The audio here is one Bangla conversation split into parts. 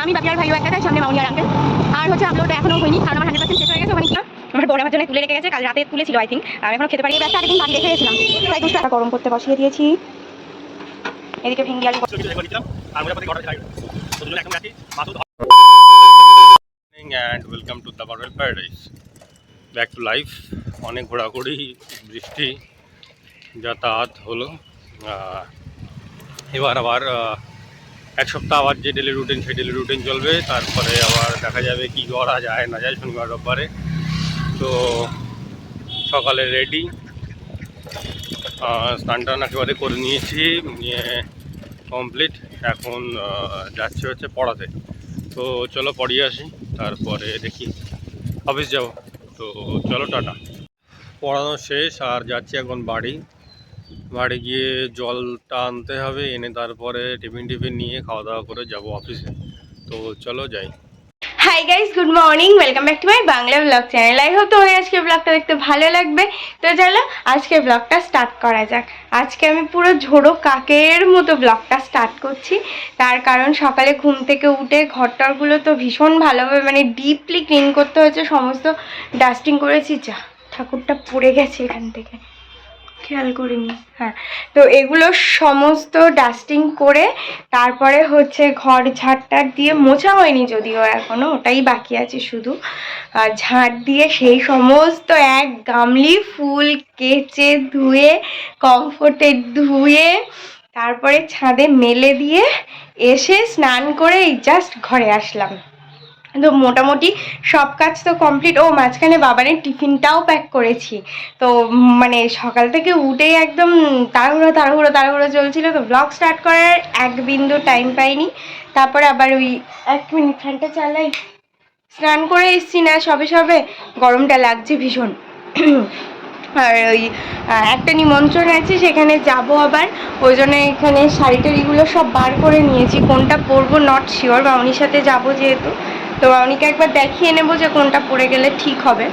আমি বাকি আর ভাইও একটা সামনে মাউনি আর আঙ্কেল আর হচ্ছে আপলোড এখনো হয়নি কারণ আমার 100% শেষ হয়ে গেছে ওখানে কি আমার বড় আমার জন্য তুলে রেখে গেছে কাল রাতে তুলেছিল আই থিঙ্ক আর এখনো খেতে পারি ব্যাগটা আগের দিন বাকি রেখে গেছিলাম তাই দুধটা গরম করতে বসিয়ে দিয়েছি এদিকে ভিঙ্গি আলু and welcome to the Bottle Paradise. Back to life. অনেক ঘোরাঘুরি বৃষ্টি যাতায়াত হলো এবার আবার এক সপ্তাহ আবার যে ডেলি রুটিন সেই ডেলি রুটিন চলবে তারপরে আবার দেখা যাবে কি করা যায় না যায় শনিবার রোববারে তো সকালে রেডি স্নান টান একেবারে করে নিয়েছি নিয়ে কমপ্লিট এখন যাচ্ছে হচ্ছে পড়াতে তো চলো পড়িয়ে আসি তারপরে দেখি অফিস যাব তো চলো টাটা পড়ানো শেষ আর যাচ্ছি এখন বাড়ি গিয়ে জলটা আনতে হবে এনে তারপরে টিফিন নিয়ে খাওয়া দাওয়া করে যাব অফিসে তো চলো যাই hi guys good morning welcome back to my Bangla blog channel I hope তোমার আজকে ব্লগটা দেখতে ভালো লাগবে তো চলো আজকে ব্লগটা স্টার্ট করা যাক আজকে আমি পুরো ঝোড়ো কাকের মতো ব্লগটা স্টার্ট করছি তার কারণ সকালে ঘুম থেকে উঠে ঘরটরগুলো তো ভীষণ ভালোভাবে মানে ডিপলি ক্লিন করতে হচ্ছে সমস্ত ডাস্টিং করেছি যা ঠাকুরটা পড়ে গেছে এখান থেকে খেয়াল করিনি হ্যাঁ তো এগুলো সমস্ত ডাস্টিং করে তারপরে হচ্ছে ঘর ঝাড়টার দিয়ে মোছা হয়নি যদিও এখনও ওটাই বাকি আছে শুধু ঝাড় দিয়ে সেই সমস্ত এক গামলি ফুল কেচে ধুয়ে কমফোর্টে ধুয়ে তারপরে ছাদে মেলে দিয়ে এসে স্নান করে জাস্ট ঘরে আসলাম তো মোটামুটি সব কাজ তো কমপ্লিট ও মাঝখানে বাবারের টিফিনটাও প্যাক করেছি তো মানে সকাল থেকে উঠেই একদম তাড়াহুড়ো চলছিল তো ব্লগ স্টার্ট করার এক বিন্দু টাইম পাইনি তারপরে আবার ওই 1 মিনিট ফ্যানটা চালাই স্নান করে এসছি না সবে গরমটা লাগছে ভীষণ আর ওই একটা নিমন্ত্রণ আছে সেখানে যাব আবার ওই জন্য এখানে শাড়িটারিগুলো সব বার করে নিয়েছি কোনটা পরবো নট শিওর মামনির সাথে যাবো যেহেতু তো মামনিকে একবার দেখিয়ে নেবো যে কোনটা পরে গেলে ঠিক হবে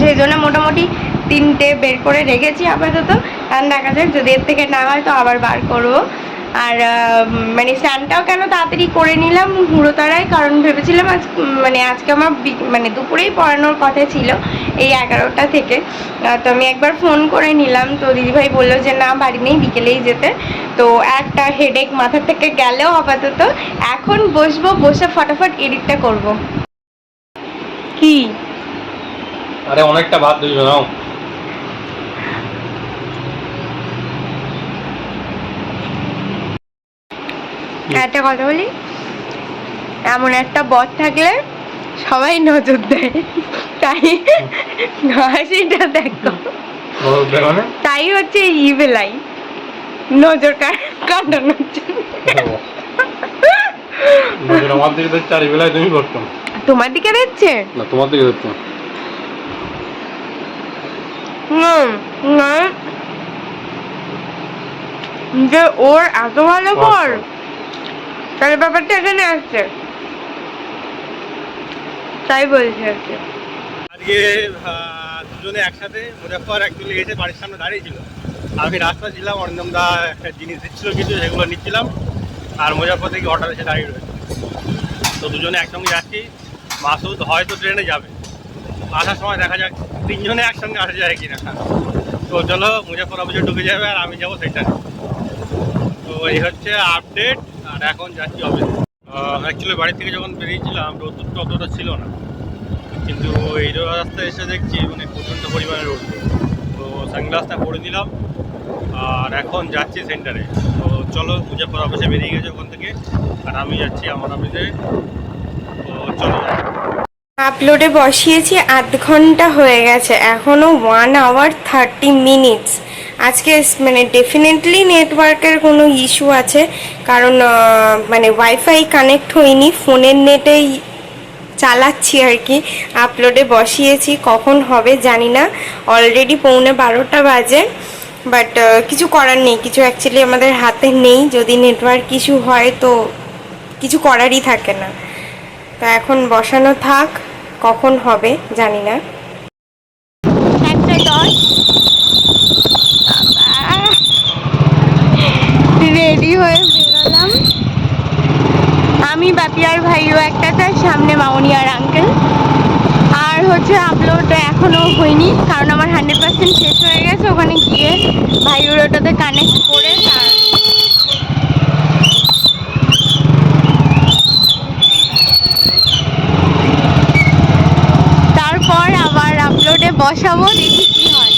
সেই জন্য মোটামুটি 3টে বের করে রেখেছি আপাতত আর দেখা যাক যদি এর থেকে না হয় তো আবার বার করবো আর মানে স্নানটাও কেন তাড়াতাড়ি করে নিলাম হুড়োতাড়ায় কারণ ভেবেছিলাম আজকে আমার মানে দুপুরেই পড়ানোর কথা ছিল এই 11টা থেকে তো আমি একবার ফোন করে নিলাম তো দিদিভাই বললো যে না বাড়ি নেই বিকেলেই যেতে তো একটা হেডেক মাথা থেকে গেলেও আপাতত এখন বসে ফটাফট এডিটটা করব কি আরে অনেকটা ভাত দিই নাও একটা কথা বলি এমন একটা বর থাকলে সবাই নজর দেয় তাই হাসিটা দেখো তাই হচ্ছে ইবেলাই নজর কাটানোর আমার দিকে দেখছি আর ইবেলাই তুমি করতো তোমার দিকে দেখছে না তোমার দিকে দেখছো না যে ওর এত ভালো বর তাহলে ব্যাপারটা এখানে আসছে তাই বলছি আজকে দুজনে একসাথে মুজাফফর একচুয়ালি এসে বাড়ির সামনে দাঁড়িয়েছিল আমি রাস্তা ছিলাম অরিন্দমদা একটা জিনিস দিচ্ছিল কিছু সেগুলো নিচ্ছিলাম আর মুজাফফর থেকে অর্ডার এসে দাঁড়িয়ে রয়েছে তো দুজনে একসঙ্গে যাচ্ছি মাসুদ হয়তো ট্রেনে যাবে আসার সময় দেখা যাক তিনজনে একসঙ্গে আসা যায় কিনা তো চলো মুজাফফর অফিসে ঢুকে যাবে আর আমি যাবো সেটাই তো এই হচ্ছে আপডেট আর এখন যাচ্ছি অফিস অ্যাকচুয়ালি বাড়ি থেকে যখন বেরিয়েছিলাম রোদ্দুরটা অতটা ছিল না কিন্তু এই রাস্তায় এসে দেখছি মানে প্রচণ্ড পরিমাণে রোদ তো সানগ্লাসটা পরে দিলাম আর এখন যাচ্ছি সেন্টারে তো চলো মুজাফফর অফিসে বেরিয়ে গেছে ওখান থেকে আর আমি যাচ্ছি আমার অফিসে তো চলো আপলোডে বসিয়েছি আধ ঘন্টা হয়ে গেছে এখনও 1 hour 30 minutes আজকে মানে ডেফিনেটলি নেটওয়ার্কের কোনো ইস্যু আছে কারণ মানে ওয়াইফাই কানেক্ট হয়নি ফোনের নেটেই চালাচ্ছি আর কি আপলোডে বসিয়েছি কখন হবে জানি না অলরেডি 11:15 বাজে বাট কিছু করার নেই কিছু অ্যাকচুয়ালি আমাদের হাতে নেই যদি নেটওয়ার্ক ইস্যু হয় তো কিছু করারই থাকে না তো এখন বসানো থাক কখন হবে জানি না 1:10 রেডি হয়ে গেলাম, আমি বাপি আর ভাইও একটাতে, সামনে মামনি আর আঙ্কেল। আর হচ্ছে আপলোড এখনো হয়নি কারণ আমার 100% শেষ হয়ে গেছে। ওখানে গিয়ে ভাইওর ওটাতে কানেক্ট করে তারপর আবার আপলোডে বসাবো, দেখি কি হয়।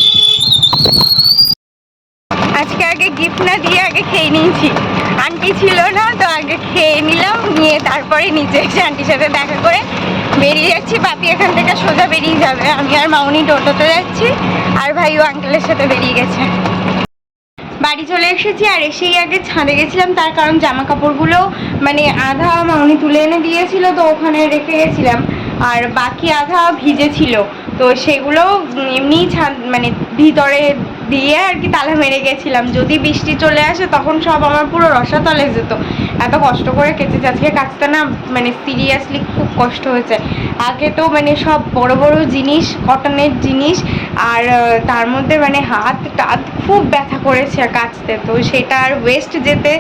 আজকে আগে গিফট না দিয়ে আগে খেয়ে নিয়েছি, আন্টি ছিল না তো আগে খেয়ে নিলাম, নিয়ে তারপরে নিচে এসে আন্টির সাথে দেখা করে বেরিয়ে যাচ্ছি। বাপি এখান থেকে সোজা বেরিয়ে যাবে, আমি আর মামনি টোটোতে যাচ্ছি, আর ভাইও আঙ্কেলের সাথে বেরিয়ে গেছে। বাড়ি চলে এসেছি, আর এসেই আগে ছাদে গেছিলাম, তার কারণ জামা কাপড়গুলো মানে আধা মামনি তুলে এনে দিয়েছিল তো ওখানে রেখে গেছিলাম, আর বাকি আধা ভিজে ছিল, তো সেগুলো এমনি ছাদ মানে ভিতরে দিয়ে আর কি তালা মেরে গেছিলাম। যদি বৃষ্টি চলে আসে তখন সব আমার পুরো রসাতলে যেত। এত কষ্ট করে কেচেছি, আজকে কাচতে না মানে সিরিয়াসলি খুব কষ্ট হয়েছে। আগে তো মানে সব বড় বড় জিনিস, কটনের জিনিস, আর তার মধ্যে মানে হাত টাত খুব ব্যথা করেছে কাচতে, তো সেটা আর ওয়েস্ট যেতে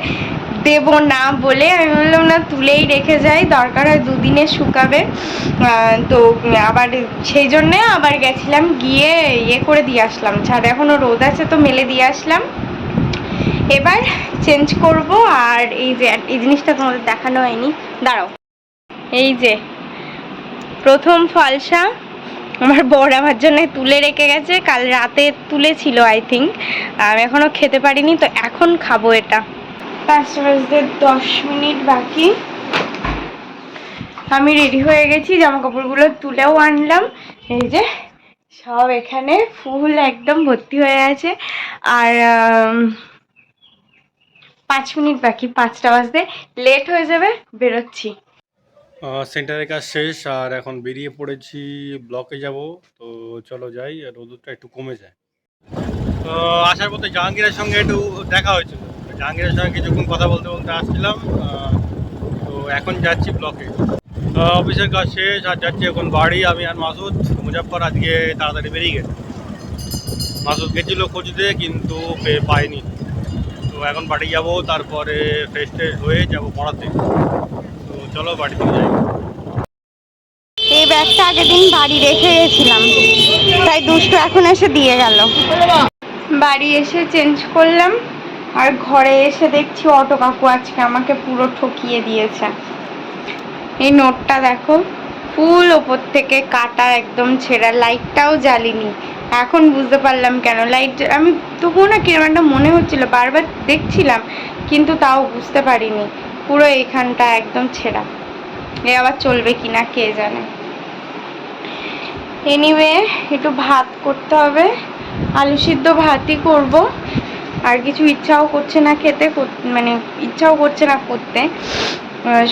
দেব না বলে আমি বললাম না, তুলেই রেখে যাই, দরকার হয় দুদিনে শুকাবে। তো আবার সেই জন্যে আবার গেছিলাম, গিয়ে ইয়ে করে দিয়ে আসলাম, ছাদে এখনও রোদ আছে তো মেলে দিয়ে আসলাম। এবার চেঞ্জ করব। আর এই যে এই জিনিসটা তোমাদের দেখানো হয়নি, দাঁড়াও, এই যে প্রথম ফলসা আমার বর আমার জন্য তুলে রেখে গেছে, কাল রাতে তুলেছিল আই থিঙ্ক, আমি এখনো খেতে পারিনি, তো এখন খাবো এটা। 5টা বাজতে 10 মিনিট বাকি। আমি রেডি হয়ে গেছি, জামা কাপড়গুলো তুলেও আনলাম, এই যে সব এখানে ফুল একদম ভর্তি হয়ে আছে। আর 5 মিনিট বাকি, 5টা বাজতে, লেট হয়ে যাবে, বেরোচ্ছি। সেন্টারের কাজ শেষ আর এখন বেরিয়ে পড়েছি, ব্লকে যাব। তো চলো যাই, আর রোদটা একটু কমে যায়। তো আসার পথে জাহাঙ্গীরের সঙ্গে একটু দেখা হয়েছিল, জাহাঙ্গীরের সঙ্গে কিছুক্ষণ কথা বলতে বলতে আসছিলাম। তো এখন যাচ্ছি ব্লকে, অফিসের কাজ শেষ আর যাচ্ছি এখন বাড়ি। আমি আর মাসুদ, মুজাফফর আজকে তাড়াতাড়ি বেরিয়ে গেছে। মাসুদ গেছিলো খুঁজতে কিন্তু পাইনি, তো এখন বাড়ি যাব, তারপরে ফ্রেশ ট্রেশ হয়ে যাব পড়াতে। তো চলো বাড়িতে যাই। এই ব্যাগটা আগের দিন বাড়ি রেখে গেছিলাম, তাই দুষ্টু এখন এসে দিয়ে গেল। বাড়ি এসে চেঞ্জ করলাম, আর ঘরে এসে দেখছি অটো কাকু আজকে আমাকে পুরো ঠকিয়ে দিয়েছে। এই নোটটা দেখো, ফুল ওপর থেকে কাটা, একদম ছেঁড়া, লাইটটাও জ্বালিনি। এখন বুঝতে পারলাম কেন লাইট, আমি তবুও না কিরম একটা মনে হচ্ছিল, বারবার দেখছিলাম কিন্তু তাও বুঝতে পারিনি। পুরো এইখানটা একদম ছেঁড়া, এ আবার চলবে কিনা কে জানে। এনিওয়ে একটু ভাত করতে হবে, আলু সিদ্ধ ভাতই করব, আর কিছু ইচ্ছাও করছে না খেতে, মানে ইচ্ছাও করছে না করতে।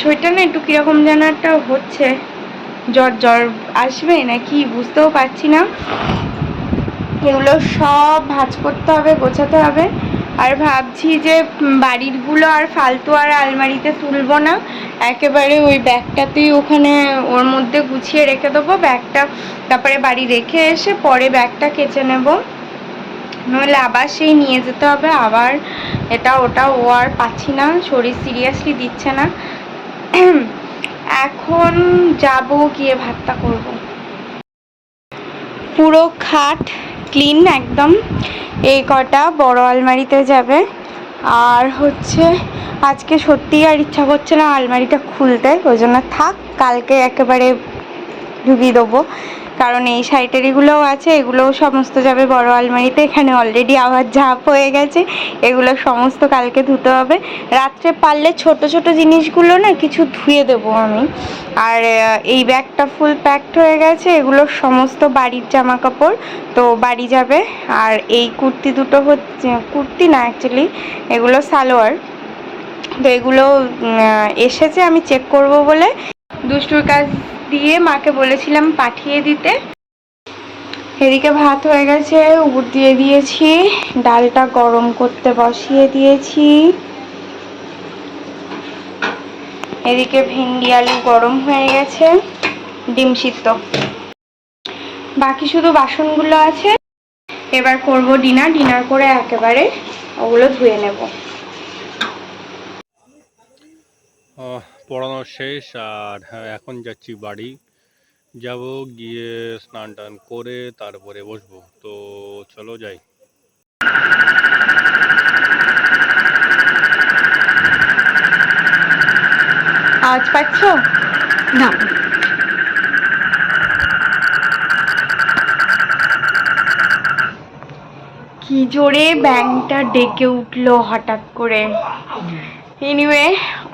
শরীরটা না একটু কীরকম যেন একটা হচ্ছে, জ্বর জ্বর আসবে নাকি বুঝতেও পারছি না। এগুলো সব ভাঁজ করতে হবে, গোছাতে হবে। আর ভাবছি যে বাড়িরগুলো আর ফালতু আর আলমারিতে তুলবো না, একেবারে ওই ব্যাগটাতেই ওখানে ওর মধ্যে গুছিয়ে রেখে দেবো ব্যাগটা, তারপরে বাড়ি রেখে এসে পরে ব্যাগটা কেচে নেব, নইলে আবার সেই নিয়ে যেতে হবে, আবার এটা ওটা, ও আর পাচ্ছি না, শরীর সিরিয়াসলি দিচ্ছে না। এখন যাব, গিয়ে ভাতটা করব। পুরো খাট ক্লিন একদম, এই কটা বড় আলমারিতে যাবে। আর হচ্ছে আজকে সত্যিই আর ইচ্ছা করছে না আলমারিটা খুলতে, ওই জন্য থাক, কালকে একেবারে ঢুকিয়ে দেবো, কারণ এই সাইটেরিগুলোও আছে, এগুলোও সমস্ত যাবে বড় আলমারিতে। এখানে অলরেডি আবার ঝাঁপ হয়ে গেছে, এগুলো সমস্ত কালকে ধুতে হবে। রাত্রে পারলে ছোট ছোট জিনিসগুলো না কিছু ধুয়ে দেবো আমি। আর এই ব্যাগটা ফুল প্যাকড হয়ে গেছে, এগুলো সমস্ত বাড়ির জামা কাপড়, তো বাড়ি যাবে। আর এই কুর্তি দুটো হচ্ছে, কুর্তি না অ্যাকচুয়ালি এগুলো সালোয়ার, তো এগুলো এসেছে, আমি চেক করব বলে দুষ্টুর কাছ দিয়ে মাকে বলেছিলাম পাঠিয়ে দিতে। এদিকে ভাত হয়ে গেছে, উপর দিয়ে দিয়েছি, ডালটা গরম করতে বসিয়ে দিয়েছি, এদিকে ভেন্ডি আলু গরম হয়ে গেছে, ডিম সিদ্ধ, বাকি শুধু বাসনগুলো আছে। এবার করব ডিনার, ডিনার করে একেবারে ওগুলো ধুয়ে নেব। পড়ানো শেষ আর এখন যাচ্ছি বাড়ি যাব, গিয়ে স্নান টান করে তারপরে বসবো। তো চলো যাই। আওয়াজ পাচ্ছ? না, কি জোরে ব্যাংকটা ডেকে উঠলো হঠাৎ করে। এনিওয়ে,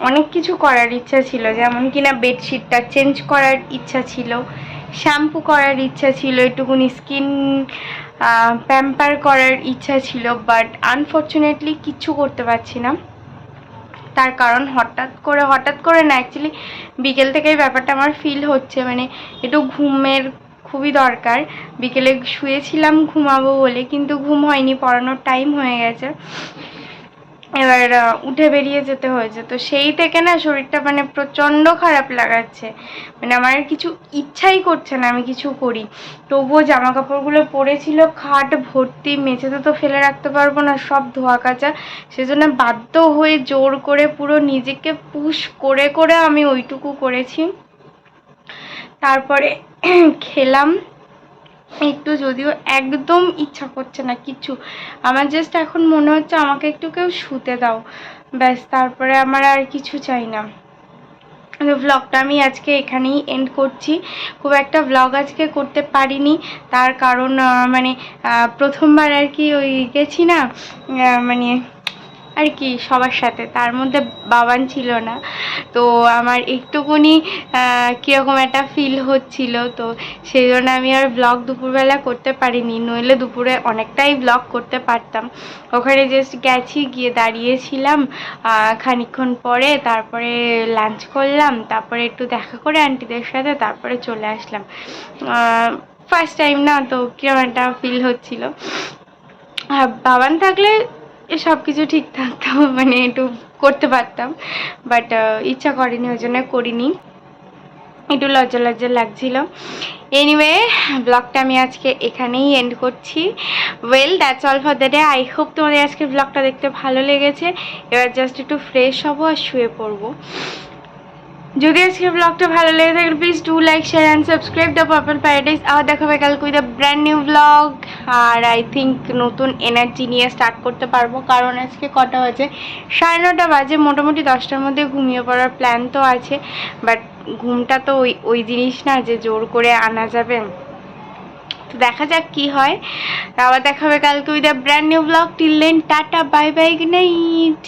অনেক কিছু করার ইচ্ছা ছিল, যেমন কিনা বেডশিটটা চেঞ্জ করার ইচ্ছা ছিল, শ্যাম্পু করার ইচ্ছা ছিল, একটুকুনি স্কিন প্যাম্পার করার ইচ্ছা ছিল, বাট আনফর্চুনেটলি কিচ্ছু করতে পারছি না। তার কারণ হঠাৎ করে না, অ্যাকচুয়ালি বিকেল থেকেই ব্যাপারটা আমার ফিল হচ্ছে, মানে একটু ঘুমের খুবই দরকার। বিকেলে শুয়েছিলাম ঘুমাবো বলে, কিন্তু ঘুম হয়নি, পড়ানোর টাইম হয়ে গেছে, এবার উঠে বেরিয়ে যেতে হয়েছে। তো সেই থেকে না শরীরটা মানে প্রচণ্ড খারাপ লাগাচ্ছে, মানে আমার কিছু ইচ্ছাই করছে না আমি কিছু করি। তবুও জামা কাপড়গুলো পরেছিল খাট ভর্তি, মেঝেতে তো ফেলে রাখতে পারবো না, সব ধোয়া কাচা, সেজন্য বাধ্য হয়ে জোর করে পুরো নিজেকে পুশ করে করে আমি ওইটুকু করেছি। তারপরে খেলাম একটু, যদিও একদম ইচ্ছা করছে না কিছু, আমার জাস্ট এখন মনে হচ্ছে আমাকে একটু কেউ শুতে দাও, ব্যাস, তারপরে আমার আর কিছু চাই না। ভ্লগটা আমি আজকে এখানেই এন্ড করছি। খুব একটা ভ্লগ আজকে করতে পারিনি, তার কারণ মানে প্রথমবার আর কি ওই গেছি না, মানে আর কি সবার সাথে, তার মধ্যে বাবান ছিল না, তো আমার একটুকুনি কীরকম একটা ফিল হচ্ছিল, তো সেই জন্য আমি আর ব্লগ দুপুরবেলা করতে পারিনি, নইলে দুপুরে অনেকটাই ব্লগ করতে পারতাম। ওখানে জাস্ট গেছি, গিয়ে দাঁড়িয়েছিলাম খানিকক্ষণ পরে, তারপরে লাঞ্চ করলাম, তারপরে একটু দেখা করে আন্টিদের সাথে তারপরে চলে আসলাম। ফার্স্ট টাইম না, তো কীরকম একটা ফিল হচ্ছিল। বাবান থাকলে সব কিছু ঠিক থাকতো, মানে একটু করতে পারতাম, বাট ইচ্ছা করেনি, ওই জন্য করিনি, একটু লজ্জা লজ্জা লাগছিল। এনিওয়ে, ব্লগটা আমি আজকে এখানেই এন্ড করছি। Well, that's all for the day. I hope তোমাদের আজকে ব্লগটা দেখতে ভালো লেগেছে। এবার জাস্ট একটু ফ্রেশ হবো আর শুয়ে পড়বো। যদি আজকে ব্লগটা ভালো লেগে থাকে please do like, share and subscribe the purple paradise. আবার দেখা হবে কালকে with a brand new blog. আর আই থিঙ্ক নতুন এনার্জি নিয়ে স্টার্ট করতে পারবো, কারণ আজকে কটা বাজে, 9:30 বাজে, মোটামুটি 10টার মধ্যে ঘুমিয়ে পড়ার প্ল্যান তো আছে, বাট ঘুমটা তো ওই জিনিস না যে জোর করে আনা যাবে, তো দেখা যাক কি হয়। আবার দেখা হবে কালকে with a brand new blog. Till then, tata, bye bye, good night.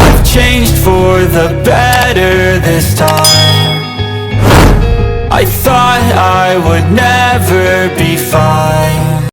I've changed for the better this time. I thought I would never be fine.